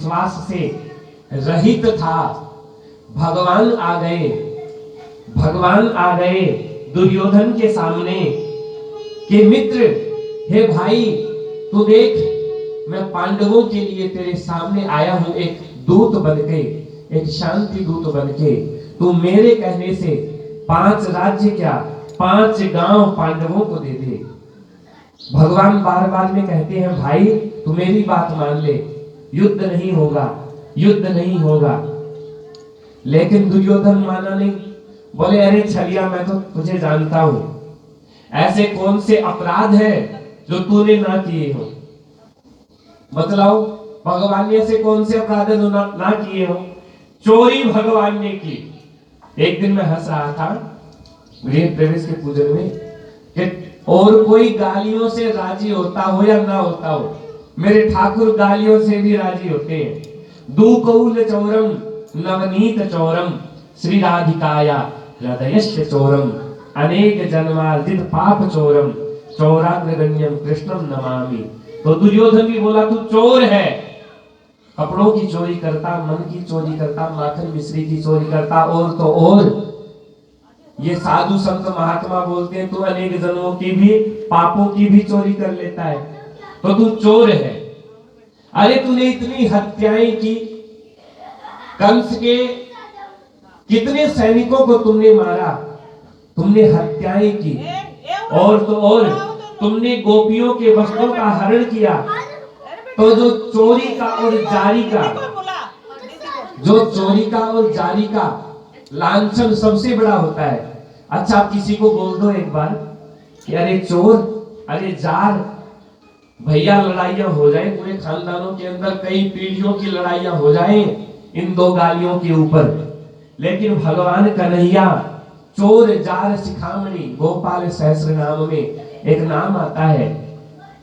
विश्वास से रहित था। भगवान आ गए, भगवान आ गए दुर्योधन के सामने कि मित्र, हे भाई, तू देख, मैं पांडवों के लिए तेरे सामने आया हूं एक दूत बनके, एक शांति दूत बनके। तू मेरे कहने से 5 राज्य क्या 5 गांव पांडवों को दे दे। भगवान बार बार में कहते हैं, भाई तू मेरी बात मान ले, युद्ध नहीं होगा, युद्ध नहीं होगा। लेकिन दुर्योधन माना नहीं, बोले अरे छलिया, मैं तो तुझे जानता हूं, ऐसे कौन से अपराध है जो तूने ना किए हो? बतलाओ, भगवान ने ऐसे कौन से अपराध है जो ना किए हो? चोरी भगवान ने की। एक दिन मैं हंस रहा था गृह प्रवेश के पूजन में कि और कोई गालियों से राजी होता हो या ना होता हो, मेरे ठाकुर गालियों से भी राजी होते हैं। दुकौल चौरम नवनीत चौरम श्री राधिकाया हृदयस्य चौरम अनेक जन्मार्जित पाप चौरम चौराग्रगण्यम कृष्णम नमामि। तो दुर्योधन भी बोला, तू चोर है, कपड़ों की चोरी करता, मन की चोरी करता, माखन मिश्री की चोरी करता, और तो और ये साधु संत महात्मा बोलते हैं तू अनेक जन्मों की भी पापों की भी चोरी कर लेता है, तो तू चोर है। अरे तूने इतनी हत्याएं की, कंस के कितने सैनिकों को तुमने मारा, तुमने हत्याएं की, और तो और तुमने गोपियों के वस्त्रों का हरण किया। तो जो चोरी का और जारी का, जो चोरी का और जारी का लांछन सबसे बड़ा होता है। अच्छा, आप किसी को बोल दो एक बार कि अरे चोर, अरे जार, भैया लड़ाइयां हो जाए, पूरे खानदानों के अंदर कई पीढ़ियों की लड़ाइयां हो जाए इन 2 गालियों के ऊपर। लेकिन भगवान कन्हैया चोर जार शिखामणि, गोपाल सहस्र नाम में एक नाम आता है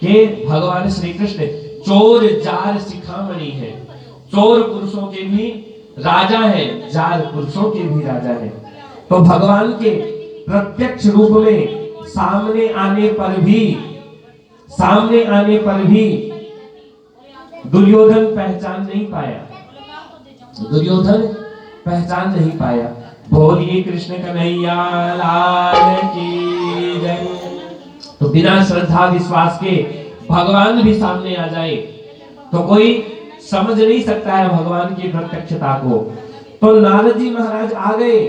कि भगवान श्री कृष्ण चोर जार शिखामणि है। चोर पुरुषों के भी राजा है, जार पुरुषों के भी राजा है। तो भगवान के प्रत्यक्ष रूप में सामने आने पर भी दुर्योधन पहचान नहीं पाया, दुर्योधन पहचान नहीं पाया। बोलिए कृष्ण कन्हैया लाल की जय। तो बिना श्रद्धा विश्वास के भगवान भी सामने आ जाए तो कोई समझ नहीं सकता है भगवान की प्रत्यक्षता को। तो नारद जी महाराज आ गए,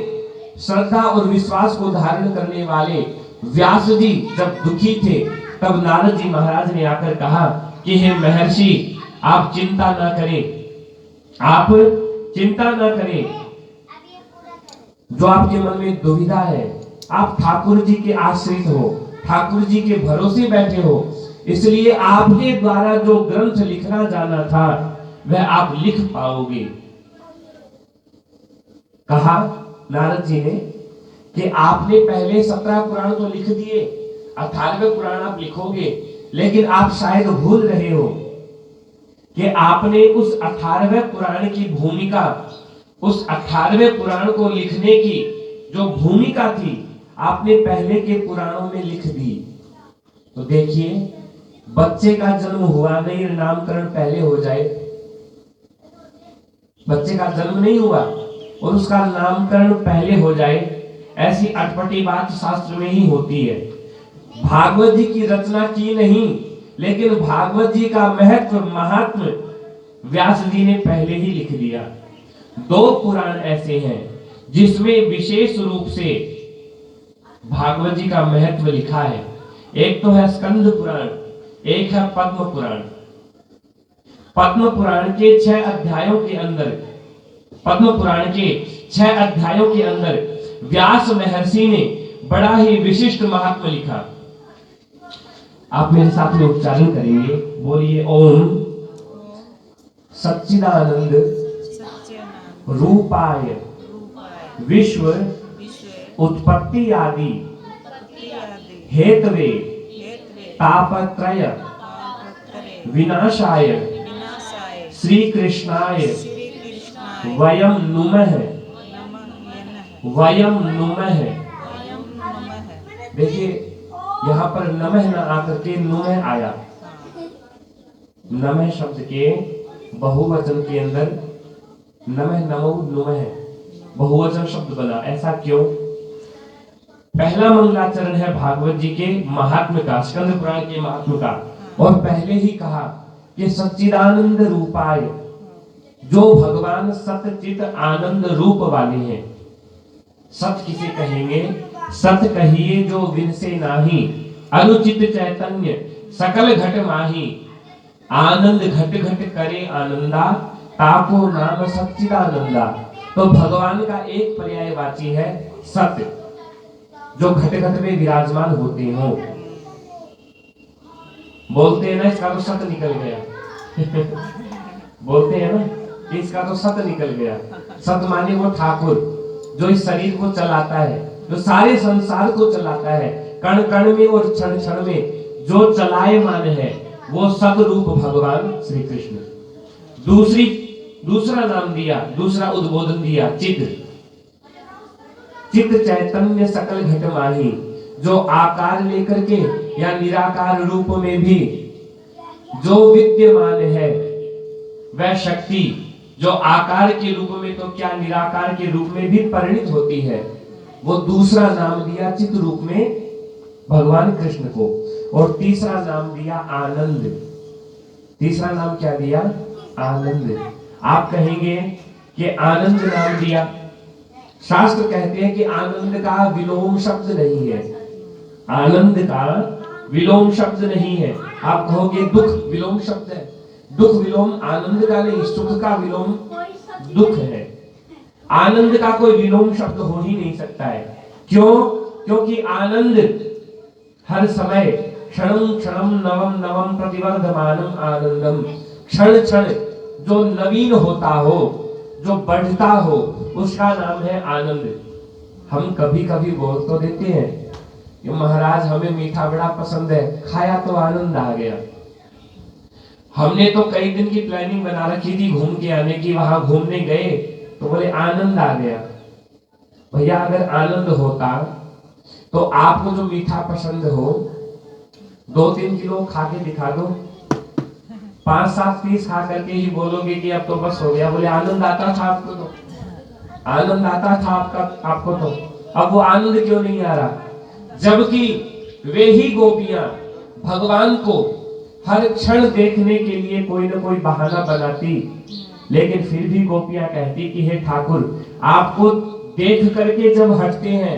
श्रद्धा और विश्वास को धारण करने वाले। व्यास जी जब दुखी थे तब नारद जी महाराज ने आकर कहा कि हे महर्षि, आप चिंता ना करें, आप चिंता ना करें, जो आपके मन में दुविधा है, आप ठाकुर जी के आश्रित हो, ठाकुर जी के भरोसे बैठे हो, इसलिए आपके द्वारा जो ग्रंथ लिखना जाना था वह आप लिख पाओगे। कहा नारद जी ने कि आपने पहले 17 पुराण तो लिख दिए, 18वें पुराण आप लिखोगे, लेकिन आप शायद भूल रहे हो कि आपने उस 18वें पुराण की भूमिका, उस 18वें पुराण को लिखने की जो भूमिका थी, आपने पहले के पुराणों में लिख दी। तो देखिए, बच्चे का जन्म हुआ नहीं, नामकरण पहले हो जाए, बच्चे का जन्म नहीं हुआ और उसका नामकरण पहले हो जाए, ऐसी अटपटी बात शास्त्र में ही होती है। भागवत जी की रचना की नहीं, लेकिन भागवत जी का महत्व महात्म व्यास जी ने पहले ही लिख दिया। 2 पुराण ऐसे हैं जिसमें विशेष रूप से भागवत जी का महत्व लिखा है। एक तो है स्कंद पुराण, एक है पद्म पुराण। पद्म पुराण के 6 अध्यायों के अंदर, पद्म पुराण के 6 अध्यायों के अंदर व्यास महर्षि ने बड़ा ही विशिष्ट महात्मा लिखा। आप मेरे साथ में उच्चारण करेंगे, बोलिए ओम सच्चिदानंद रूपाय विश्व उत्पत्ति आदि हेतवे तापत्रय विनाशाय श्री कृष्णाय वयम नुमः, वयम नुमः। देखिए यहाँ पर नमः न आकर के नुमः आया। नमः शब्द के बहुवचन के अंदर नमः नमो नुमः बहुवचन शब्द बना, ऐसा क्यों? पहला मंगलाचरण है भागवत जी के महात्म्य का, स्कंद पुराण के महात्म्य का, और पहले ही कहा कि सच्चिदानंद रूपाय, जो भगवान सतचित आनंद रूप वाले हैं। सत किसे कहेंगे? सत कहिए जो विनसे नाही, अनुचित चैतन्य सकल घट माही, आनंद घट घट करे आनंदा, ताको नाम सच्चिदानंदा। तो भगवान का एक पर्यायवाची है सत्य, जो घट घट में विराजमान होते हो। बोलते हैं ना इसका तो सत निकल गया बोलते हैं ना इसका तो सत निकल गया। सत माने वो ठाकुर जो इस शरीर को चलाता है, जो सारे संसार को चलाता है, कण कण में और क्षण क्षण में जो चलायमान है, वो सत रूप भगवान श्री कृष्ण। दूसरा नाम दिया, दूसरा उद्बोधन दिया चित। चित चैतन्य सकल घट माही, जो आकार लेकर के या निराकार रूप में भी जो विद्यमान है, वह शक्ति जो आकार के रूप में तो क्या निराकार के रूप में भी परिणित होती है, वो दूसरा नाम दिया चित रूप में भगवान कृष्ण को। और तीसरा नाम दिया आनंद। तीसरा नाम क्या दिया? आनंद। आप कहेंगे कि आनंद नाम दिया, शास्त्र कहते हैं कि आनंद का विलोम शब्द नहीं है। आनंद का विलोम शब्द नहीं है। आप कहोगे दुख विलोम शब्द है, दुख विलोम आनंद का नहीं, सुख का विलोम दुख है। आनंद का कोई विलोम शब्द हो ही नहीं सकता है। क्यों? क्योंकि आनंद हर समय क्षणं क्षणं नवम नवम प्रतिवर्धमानम आनंदम, क्षण क्षण जो नवीन होता हो, जो बढ़ता हो, उसका नाम है आनंद। हम कभी कभी बोल तो देते हैं कि महाराज हमें मीठा बड़ा पसंद है, खाया तो आनंद आ गया। हमने तो कई दिन की प्लानिंग बना रखी थी घूम के आने की, वहां घूमने गए तो बोले आनंद आ गया। भैया अगर आनंद होता तो आपको जो मीठा पसंद हो 2-3 किलो खा के दिखा दो, 5-7 पीस खा करके ही बोलोगे कि अब तो बस हो गया। बोले आनंद आता था आपको तो, आनंद आता था आपको तो, अब वो आनंद क्यों नहीं आ रहा? जबकि वे ही गोपियां भगवान को हर क्षण देखने के लिए कोई ना कोई बहाना बनाती, लेकिन फिर भी गोपियां कहती कि हे ठाकुर, आपको देख करके जब हटते हैं,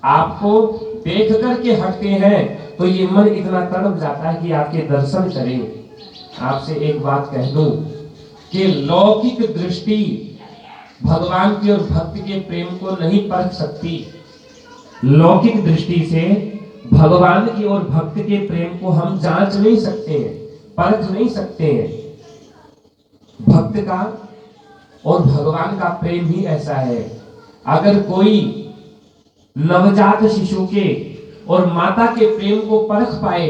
आपको देख करके हटते हैं तो ये मन इतना तड़प जाता है कि आपके दर्शन करें। आपसे एक बात कह दूं कि लौकिक दृष्टि भगवान की और भक्त के प्रेम को नहीं परख सकती। लौकिक दृष्टि से भगवान की और भक्त के प्रेम को हम जांच नहीं सकते हैं, परख नहीं सकते हैं। भक्त का और भगवान का प्रेम ही ऐसा है। अगर कोई नवजात शिशु के और माता के प्रेम को परख पाए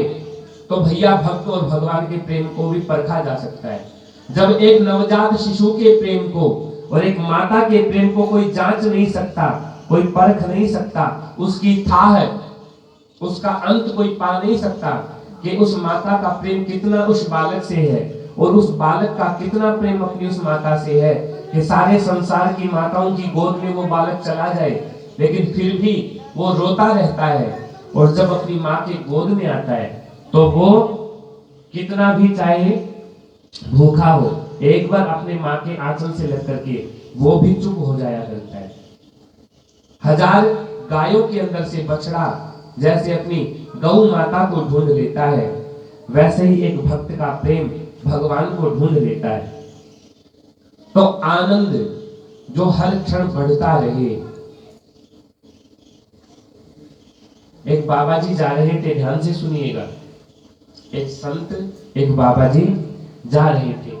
तो भैया भक्त और भगवान के प्रेम को भी परखा जा सकता है। जब एक नवजात शिशु के प्रेम को और एक माता के प्रेम को कोई जांच नहीं सकता, कोई परख नहीं सकता, उसकी थाह, उसका अंत कोई पा नहीं सकता कि उस माता का प्रेम कितना उस बालक से है और उस बालक का कितना प्रेम अपनी उस माता से है, कि सारे संसार की माताओं की गोद में वो बालक चला जाए लेकिन फिर भी वो रोता रहता है, और जब अपनी माँ के गोद में आता है तो वो कितना भी चाहे भूखा हो, एक बार अपने माँ के आंचल से लग करके वो भी चुप हो जाया करता है। 1000 गायों के अंदर से बछड़ा जैसे अपनी गौ माता को ढूंढ लेता है, वैसे ही एक भक्त का प्रेम भगवान को ढूंढ लेता है। तो आनंद जो हर क्षण बढ़ता रहे। एक बाबा जी जा रहे थे, ध्यान से सुनिएगा। एक संत, एक बाबा जी जा रहे थे।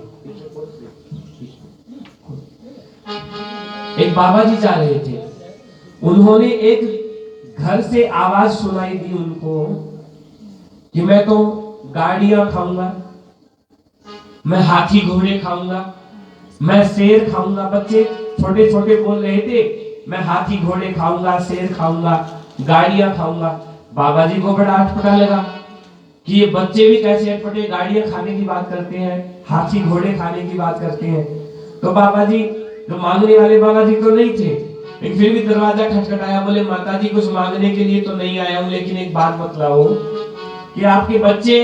एक बाबा जी जा रहे थे, उन्होंने एक घर से आवाज सुनाई दी उनको कि मैं तो गाड़ियां खाऊंगा, मैं हाथी घोड़े खाऊंगा, मैं शेर खाऊंगा। बच्चे छोटे छोटे बोल रहे थे, मैं हाथी घोड़े खाऊंगा, शेर खाऊंगा, गाड़ियां खाऊंगा। बाबा जी को बड़ा अटपटा लगा कि ये बच्चे भी कैसे अटपटे गाड़ियां खाने की बात करते हैं, हाथी घोड़े खाने की बात करते हैं। तो बाबा जी, जो मांगने वाले बाबा जी तो नहीं थे, लेकिन फिर भी दरवाजा खटखटाया, बोले माता जी कुछ मांगने के लिए तो नहीं आया हूं, लेकिन एक बात बतलाओ कि आपके बच्चे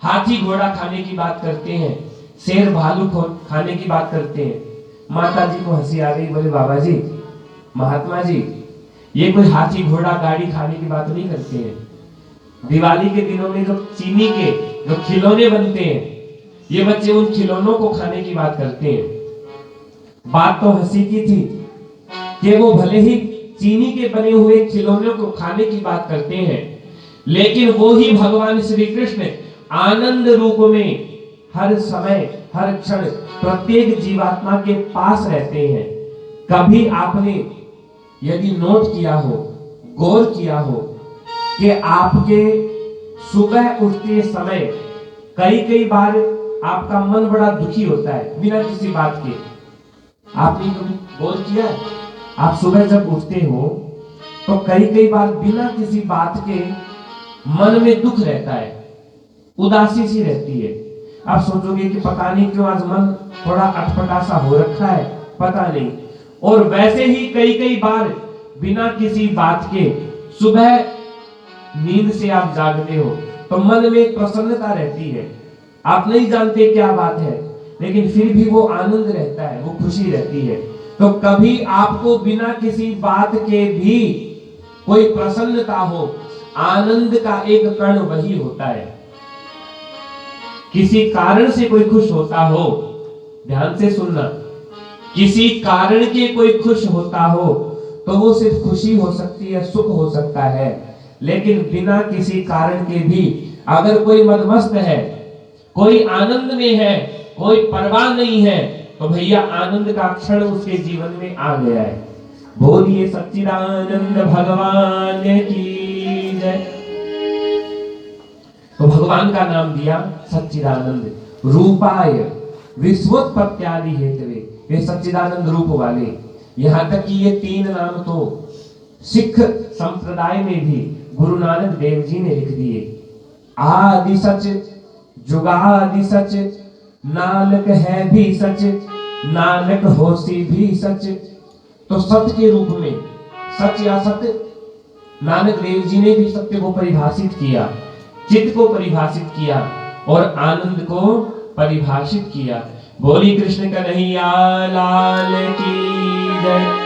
हाथी घोड़ा खाने की बात करते हैं, शेर भालू खाने की बात करते हैं। माता जी को हंसी आ गई, बोले बाबा जी, महात्मा जी, ये कोई हाथी घोड़ा गाड़ी खाने की बात नहीं करते हैं। दिवाली के दिनों में जो चीनी के जो खिलौने बनते हैं, ये बच्चे उन खिलौनों को खाने की बात करते हैं। बात तो हंसी की थी कि वो भले ही चीनी के बने हुए खिलौनों को खाने की बात करते हैं, लेकिन वो ही भगवान श्री कृष्ण आनंद रूप में हर समय हर क्षण प्रत्येक जीवात्मा के पास रहते हैं। कभी आपने यदि नोट किया हो, गौर किया हो कि आपके सुबह उठते समय कई बार आपका मन बड़ा दुखी होता है बिना किसी बात के। आपने कभी गौर किया है? आप सुबह जब उठते हो तो कई बार बिना किसी बात के मन में दुख रहता है, उदासी सी रहती है। आप सोचोगे कि पता नहीं क्यों आज मन थोड़ा अटपटा सा हो रखा है, पता नहीं। और वैसे ही कई बार बिना किसी बात के सुबह नींद से आप जागते हो तो मन में एक प्रसन्नता रहती है। आप नहीं जानते क्या बात है, लेकिन फिर भी वो आनंद रहता है, वो खुशी रहती है। तो कभी आपको बिना किसी बात के भी कोई प्रसन्नता हो, आनंद का एक कण वही होता है। किसी कारण से कोई खुश होता हो, ध्यान से सुनना, किसी कारण के कोई खुश होता हो तो वो सिर्फ खुशी हो सकती है, सुख हो सकता है। लेकिन बिना किसी कारण के भी अगर कोई मदमस्त है, कोई आनंद में है, कोई परवाह नहीं है, तो भैया आनंद का क्षण उसके जीवन में आ गया है। बोलिए सच्चिदानंद भगवान की जय। तो भगवान का नाम दिया सच्चिदानंद, रूपाय विश्वोत्पत्त्यादि हेतवे, ये सच्चिदानंद रूप वाले। यहां तक कि ये तीन नाम तो सिख संप्रदाय में भी गुरु नानक देव जी ने लिख दिए। आदि सच, जुगादि सच, नानक है भी सच, नानक होसी भी सच। तो सत्य के रूप में, सच या सत्य, नानक देव जी ने भी सत्य को परिभाषित किया, चित्त को परिभाषित किया और आनंद को परिभाषित किया। बोली कृष्ण कन्हैया लाल की जय।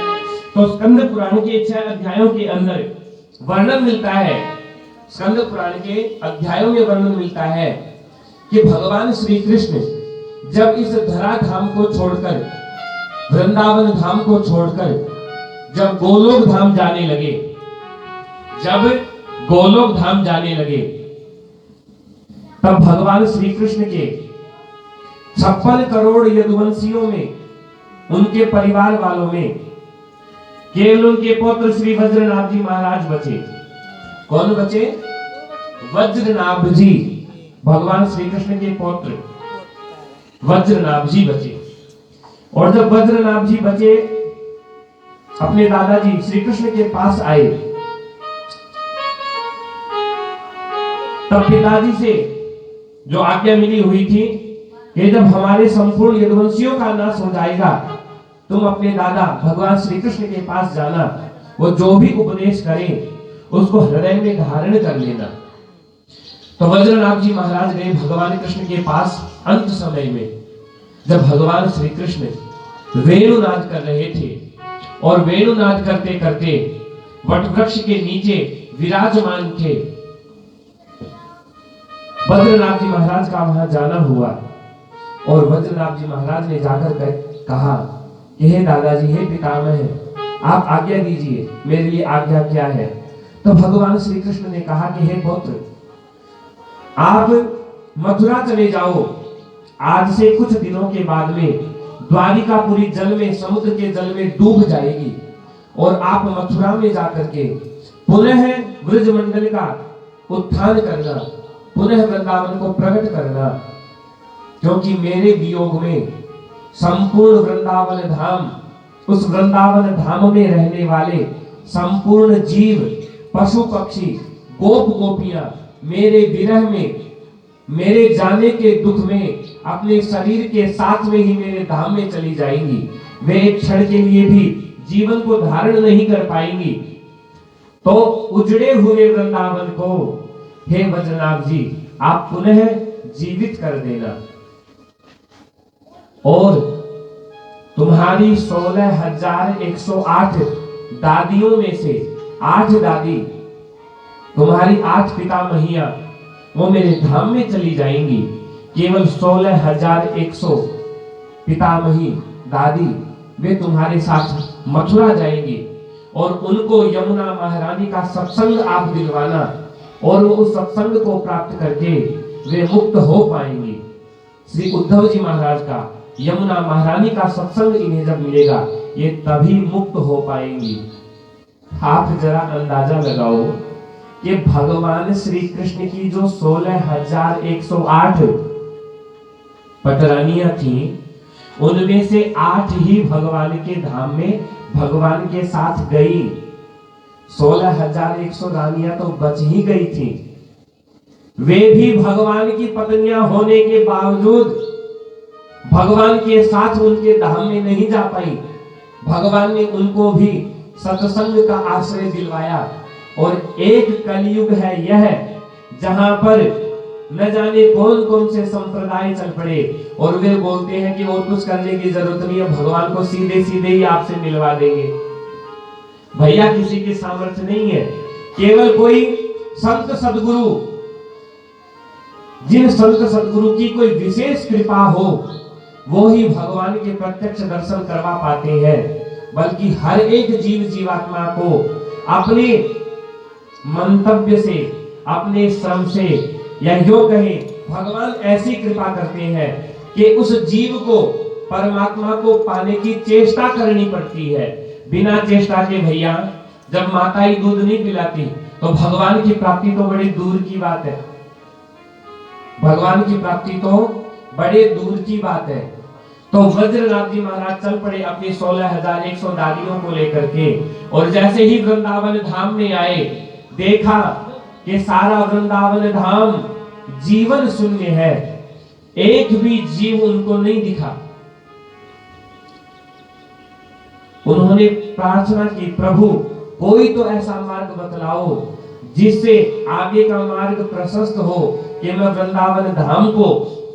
तो स्कंद पुराण के 6 अध्यायों के अंदर वर्णन मिलता है, स्कंद पुराण के अध्यायों में वर्णन मिलता है कि भगवान श्री कृष्ण जब इस धरा धाम को छोड़कर, वृंदावन धाम को छोड़कर जब गोलोक धाम जाने लगे, जब गोलोक धाम जाने लगे, तब भगवान श्री कृष्ण के 56 करोड़ यदुवंशियों में, उनके परिवार वालों में केवल उनके पुत्र श्री वज्रनाभ जी महाराज बचे। कौन बचे? वज्रनाभ जी, भगवान श्री कृष्ण के पुत्र वज्रनाभ जी बचे। और जब वज्रनाभ जी बचे, अपने दादाजी श्री कृष्ण के पास आए, तब पिताजी से जो आज्ञा मिली हुई थी कि जब हमारे संपूर्ण यदुवंशियों का नाश हो जाएगा, तुम अपने दादा भगवान श्री कृष्ण के पास जाना, वो जो भी उपदेश करें उसको हृदय में धारण कर लेना। तो वज्रनाभ जी महाराज गए भगवान कृष्ण के पास अंत समय में, जब भगवान श्री कृष्ण वेणुनाद कर रहे थे और वेणुनाद करते करते वट वृक्ष के नीचे विराजमान थे। वज्रनाभ जी महाराज का वहां जाना हुआ और वज्रनाभ जी महाराज ने जाकर कहा कि हे दादाजी, हे पितामह, आप आज्ञा दीजिए, मेरे लिए आज्ञा क्या है। तो भगवान श्री कृष्ण ने कहा कि हे पुत्र, आप मथुरा चले जाओ, आज से कुछ दिनों के बाद में द्वारिकापुरी जल में, समुद्र के जल में डूब जाएगी और आप मथुरा में जाकर के पुनः ब्रजमंडल का उत्थान करना, पुनः वृंदावन को प्रकट करना, क्योंकि मेरे वियोग में संपूर्ण वृंदावन धाम, उस वृंदावन धाम में रहने वाले संपूर्ण जीव, पशु पक्षी, गोप गोपियां मेरे विरह में, मेरे जाने के दुख में अपने शरीर के साथ में ही मेरे धाम में चली जाएंगी। वे एक क्षण के लिए भी जीवन को धारण नहीं कर पाएंगी। तो उजड़े हुए वृंदावन को हे वज्रनाभ जी आप पुनः जीवित कर देना, और तुम्हारी 16,108 दादियों में से 8 दादी, तुम्हारी 8 पितामहियां वो मेरे धाम में चली जाएंगी। केवल 16,100 पितामही दादी वे तुम्हारे साथ मथुरा जाएंगी, और उनको यमुना महारानी का सत्संग आप दिलवाना, और वो उस सत्संग को प्राप्त करके वे मुक्त हो पाएंगी। श्री उद्धव जी महाराज का यमुना महारानी का सत्संग इन्हें जब मिलेगा ये तभी मुक्त हो पाएंगी। आप जरा अंदाजा लगाओ कि भगवान श्री कृष्ण की जो 16,108 पटरानियां थी, उनमें से 8 ही भगवान के धाम में भगवान के साथ गई। 16,100 रानियां तो बच ही गई थी। वे भी भगवान की पत्नियां होने के बावजूद भगवान के साथ उनके धाम में नहीं जा पाई। भगवान ने उनको भी सत्संग का आश्रय दिलवाया। और एक कलयुग है यह जहां पर न जाने कौन कौन से संप्रदाय चल पड़े, और वे बोलते हैं कि और कुछ करने की जरूरत नहीं है, भगवान को सीधे सीधे ही आपसे मिलवा देंगे। भैया किसी की सामर्थ्य नहीं है, केवल कोई संत सदगुरु, जिन संत सदगुरु की कोई विशेष कृपा हो वो ही भगवान के प्रत्यक्ष दर्शन करवा पाते हैं। बल्कि हर एक जीव जीवात्मा को अपने मंतव्य से, अपने श्रम से, या यूं कहें भगवान ऐसी कृपा करते हैं कि उस जीव को, परमात्मा को पाने की चेष्टा करनी पड़ती है। बिना चेष्टा के भैया जब माता ही दूध नहीं पिलाती तो भगवान की प्राप्ति तो बड़ी दूर की बात है। भगवान की प्राप्ति तो बड़े दूर की बात है। तो वज्रनाथ जी महाराज चल पड़े अपनी 16,100 दादियों को लेकर के, और जैसे ही वृंदावन धाम में आए देखा कि सारा वृंदावन धाम जीवन शून्य है, एक भी जीव उनको नहीं दिखा। उन्होंने प्रार्थना की, प्रभु कोई तो ऐसा मार्ग बतलाओ जिससे आगे का मार्ग प्रशस्त हो कि मैं वृंदावन धाम को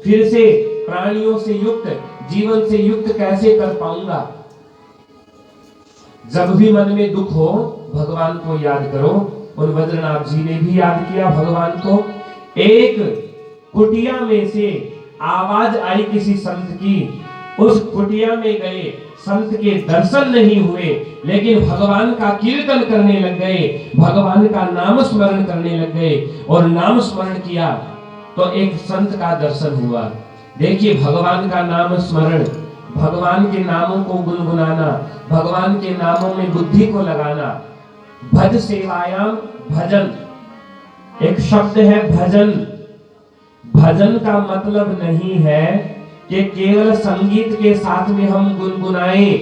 फिर से प्राणियों से युक्त, जीवन से युक्त कैसे कर पाऊंगा। जब भी मन में दुख हो भगवान को याद करो। और वज्रनाथ जी ने भी याद किया भगवान को। एक कुटिया में से आवाज आई किसी संत की, उस कुटिया में गए, संत के दर्शन नहीं हुए, लेकिन भगवान का कीर्तन करने लग गए, भगवान का नाम स्मरण करने लग गए, और नाम स्मरण किया तो एक संत का दर्शन हुआ। देखिए भगवान का नाम स्मरण, भगवान के नामों को गुनगुनाना, भगवान के नामों में बुद्धि को लगाना। भज सेवायाम भजन, एक शब्द है भजन। भजन का मतलब नहीं है कि केवल संगीत के साथ में हम गुनगुनाएं।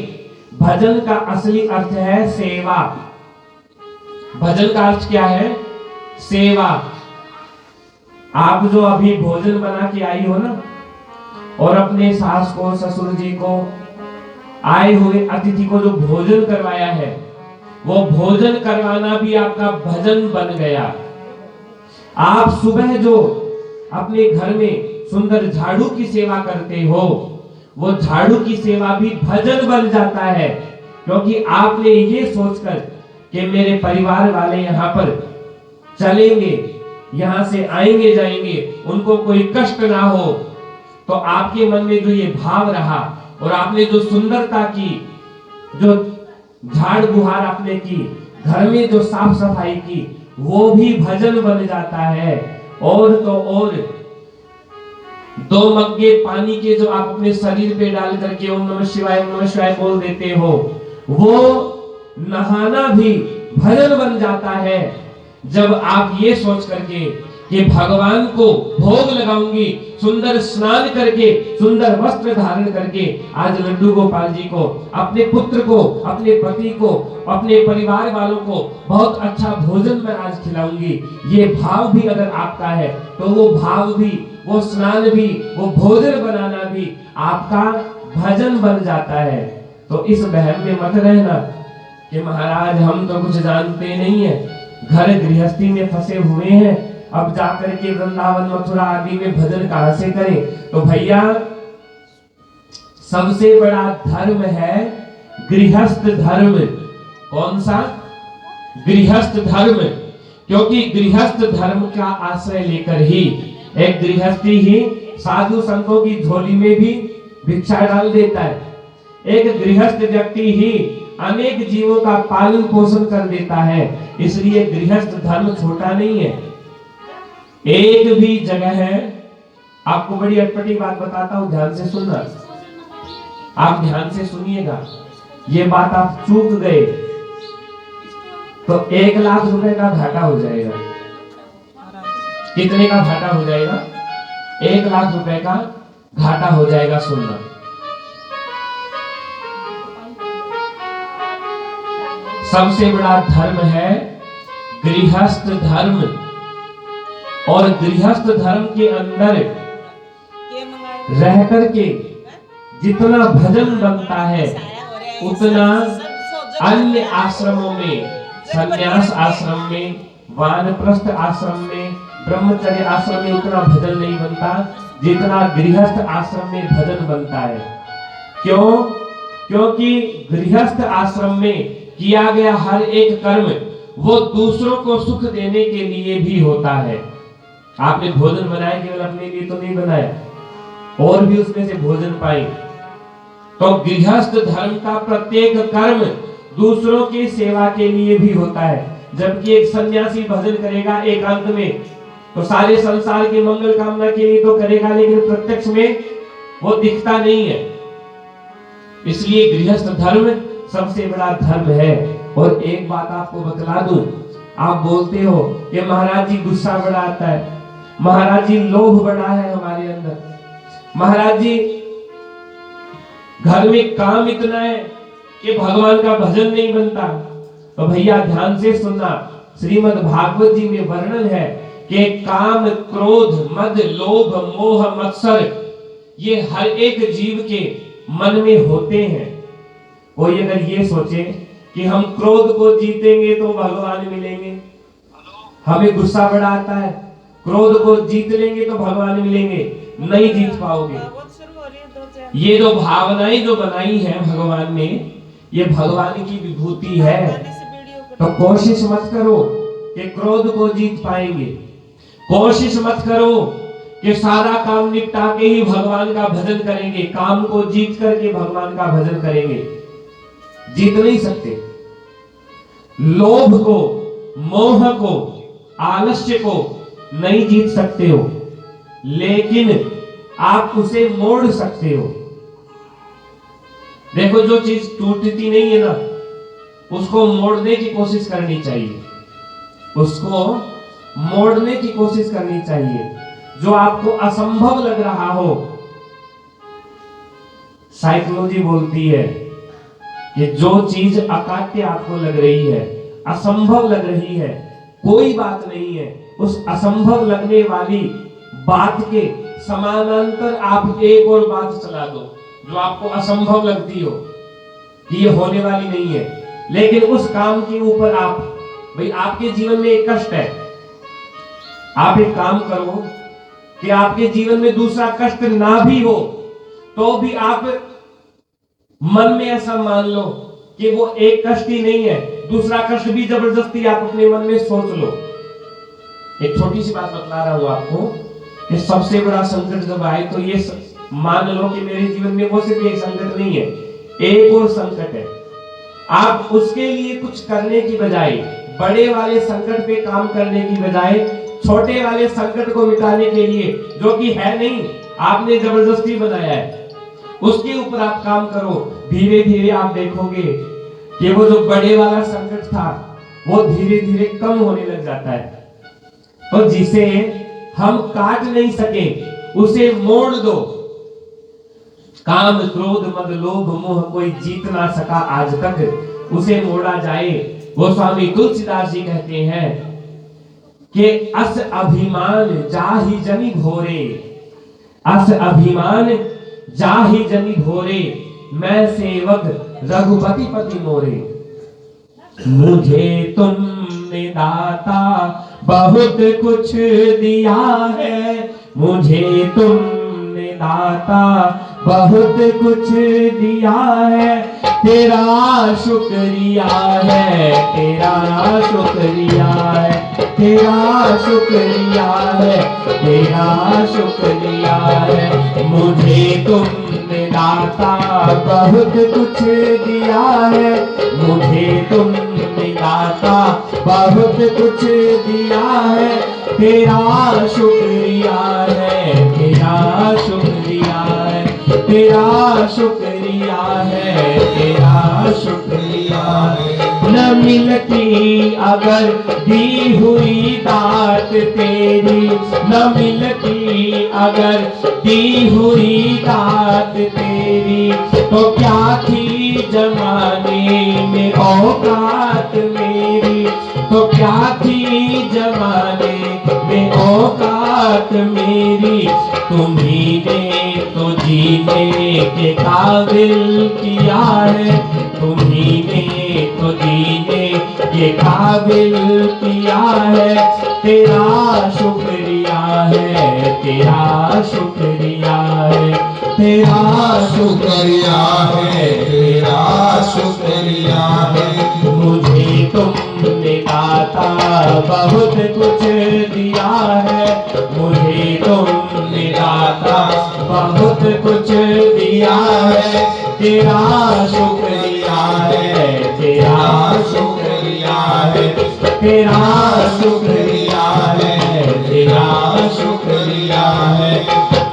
भजन का असली अर्थ है सेवा। भजन का अर्थ क्या है? सेवा। आप जो अभी भोजन बना के आई हो ना, और अपने सास को, ससुर जी को, आए हुए अतिथि को जो भोजन करवाया है, वो भोजन करवाना भी आपका भजन बन गया। आप सुबह जो अपने घर में सुंदर झाड़ू की सेवा करते हो, वो झाड़ू की सेवा भी भजन बन जाता है, क्योंकि आपने ये सोचकर कि मेरे परिवार वाले यहाँ पर चलेंगे, यहाँ से आएंगे जाएंगे, उनको कोई कष्ट ना हो, तो आपके मन में जो ये भाव रहा, और आपने जो सुंदरता की, जो झाड़ बुहार आपने की, घर में जो साफ सफाई की, वो भी भजन बन जाता है। और तो और 2 मग्गे पानी के जो आप अपने शरीर पे डाल करके ओम नमः शिवाय बोल देते हो, वो नहाना भी भजन बन जाता है। जब आप ये सोच करके कि भगवान को भोग लगाऊंगी, सुंदर स्नान करके, सुंदर वस्त्र धारण करके आज लड्डू गोपाल जी को, अपने पुत्र को, अपने पति को, अपने परिवार वालों को बहुत अच्छा भोजन मैं आज खिलाऊंगी। ये भाव भी अगर आपका है तो वो भाव भी, वो स्नान भी, वो भोजन बनाना भी आपका भजन बन जाता है। तो इस बहम में मत रहना कि महाराज हम तो कुछ जानते नहीं है, घर गृहस्थी में फंसे हुए हैं, अब जाकर के वृंदावन मथुरा आदि में भजन कहां से करें। तो भैया सबसे बड़ा धर्म है गृहस्थ धर्म। कौन सा? गृहस्थ धर्म। क्योंकि गृहस्थ धर्म का आश्रय लेकर ही एक गृहस्थी ही साधु संतों की झोली में भी भिक्षा डाल देता है। एक गृहस्थ व्यक्ति ही अनेक जीवों का पालन पोषण कर देता है। इसलिए गृहस्थ धर्म छोटा नहीं है। एक भी जगह है, आपको बड़ी अटपटी बात बताता हूं, ध्यान से सुनना, आप ध्यान से सुनिएगा। ये बात आप चूक गए तो 1 लाख रुपए का घाटा हो जाएगा। कितने का घाटा हो जाएगा? 1 लाख रुपए का घाटा हो जाएगा। सुनना, सबसे बड़ा धर्म है गृहस्थ धर्म, और गृहस्थ धर्म के अंदर रह करके जितना भजन बनता है उतना अन्य आश्रमों में, संन्यास आश्रम में, वानप्रस्थ आश्रम में, ब्रह्मचर्य आश्रम में उतना भजन नहीं बनता जितना गृहस्थ आश्रम में भजन बनता है। क्यों? क्योंकि गृहस्थ आश्रम में किया गया हर एक कर्म वो दूसरों को सुख देने के लिए भी होता है। आपने भोजन बनाया केवल अपने लिए तो नहीं बनाया, और भी उसमें से भोजन पाए। तो गृहस्थ धर्म का प्रत्येक कर्म दूसरों की सेवा के लिए भी होता है। जबकि एक सन्यासी भजन करेगा एकांत में तो सारे संसार के मंगल कामना के लिए तो करेगा, लेकिन प्रत्यक्ष में वो दिखता नहीं है। इसलिए गृहस्थ धर्म सबसे बड़ा धर्म है। और एक बात आपको बतला दूं, आप बोलते हो कि महाराज जी गुस्सा बड़ा आता है, महाराज जी लोभ बड़ा है हमारे अंदर, महाराज जी घर में काम इतना है कि भगवान का भजन नहीं बनता। तो भैया ध्यान से सुनना, श्रीमद् भागवत जी में वर्णन है कि काम, क्रोध, मद, लोभ, मोह, मत्सर ये हर एक जीव के मन में होते हैं। कोई अगर ये सोचे कि हम क्रोध को जीतेंगे तो भगवान मिलेंगे, हमें गुस्सा बड़ा आता है, क्रोध को जीत लेंगे तो भगवान मिलेंगे, नहीं जीत पाओगे। ये जो भावनाएं जो बनाई है भगवान ने, ये भगवान की विभूति है। तो कोशिश मत करो कि क्रोध को जीत पाएंगे, कोशिश मत करो कि सारा काम निपटा के ही भगवान का भजन करेंगे, काम को जीत करके भगवान का भजन करेंगे। जीत नहीं सकते। लोभ को, मोह को, आलस्य को नहीं जीत सकते हो, लेकिन आप उसे मोड़ सकते हो। देखो जो चीज टूटती नहीं है ना, उसको मोड़ने की कोशिश करनी चाहिए, उसको मोड़ने की कोशिश करनी चाहिए। जो आपको असंभव लग रहा हो, साइकोलॉजी बोलती है कि जो चीज अकाट्य आपको लग रही है, असंभव लग रही है, कोई बात नहीं है, उस असंभव लगने वाली बात के समानांतर आप एक और बात चला दो जो आपको असंभव लगती हो कि ये होने वाली नहीं है, लेकिन उस काम के ऊपर आप, भाई आपके जीवन में एक कष्ट है, आप एक काम करो कि आपके जीवन में दूसरा कष्ट ना भी हो तो भी आप मन में ऐसा मान लो कि वो एक कष्ट ही नहीं है, दूसरा कष्ट भी जबरदस्ती आप अपने मन में सोच लो। एक छोटी सी बात बतला रहा हूं आपको कि सबसे बड़ा संकट जब आए तो ये मान लो कि मेरे जीवन में वो सिर्फ एक संकट नहीं है, एक और संकट है। आप उसके लिए कुछ करने की बजाय, बड़े वाले संकट पे काम करने की बजाय, छोटे वाले संकट को मिटाने के लिए, जो कि है नहीं, आपने जबरदस्ती बनाया है, उसके ऊपर आप काम करो। धीरे धीरे आप देखोगे कि वो जो बड़े वाला संकट था वो धीरे धीरे कम होने लग जाता है। तो जिसे हम काट नहीं सके उसे मोड़ दो। काम क्रोध मद लोभ मोह कोई जीत ना सका आज तक, उसे मोड़ा जाए। वो स्वामी तुलसीदास जी कहते हैं कि अस अभिमान जाहि जनि भोरे, अस अभिमान जाहि जनि भोरे, मैं सेवक रघुपति पति मोरे। मुझे तुमने दाता बहुत कुछ दिया है, मुझे तुमने दाता बहुत कुछ दिया है, तेरा शुक्रिया है, तेरा शुक्रिया है, तेरा शुक्रिया है, तेरा शुक्रिया है। मुझे तुमने दाता बहुत कुछ दिया है, मुझे तुमने दाता बहुत कुछ दिया है, तेरा शुक्रिया है, तेरा शुक्रिया है, तेरा शुक्रिया है, तेरा शुक्रिया है। न मिलती अगर दी हुई दात तेरी, न मिलती अगर दी हुई दात तेरी, तो क्या थी जमाने में औकात मेरी, तो क्या थी जमाने में औकात मेरी। तुम्ही ने तो जीने के काबिल किया है, तुम्ही ने तो जीने के काबिल किया है, तेरा शुक्रिया है, तेरा शुक्रिया है, तेरा शुक्रिया है, तेरा शुक्रिया है। मुझे तुमने दाता बहुत कुछ दिया है, मुझे तुमने दाता बहुत कुछ दिया है, तेरा शुक्रिया है, तेरा शुक्रिया है, तेरा शुक्रिया है, तेरा शुक्रिया है।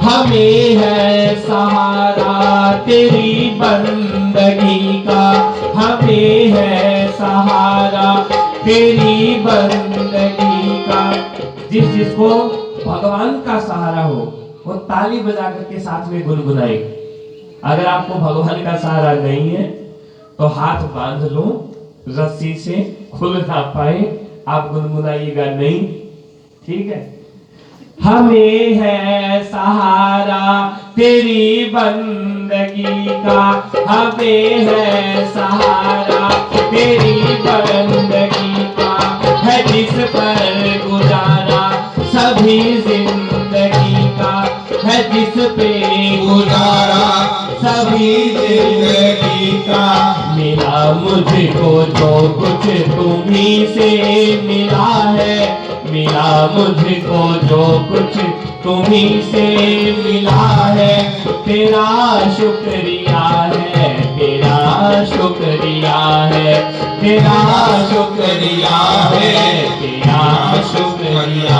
हमें है सहारा तेरी बंदगी का, हमें है सहारा तेरी बंदगी का। जिसको भगवान का सहारा हो वो ताली बजा करके साथ में गुनगुनाए। अगर आपको भगवान का सहारा नहीं है तो हाथ बांध लो रस्सी से, खुल ना पाए आप गुनगुनाइएगा नहीं, ठीक है। हमें है सहारा तेरी बंदगी का, हमें है सहारा तेरी बंदगी का, है जिस पर गुजारा सभी जिंदगी का, है जिस पे गुजारा सभी जिंदगी का। मिला मुझको जो कुछ तुम्ही से मिला है, मिला मुझको जो कुछ तुम्ही से मिला है, तेरा शुक्रिया है, तेरा शुक्रिया है, तेरा शुक्रिया है, तेरा शुक्रिया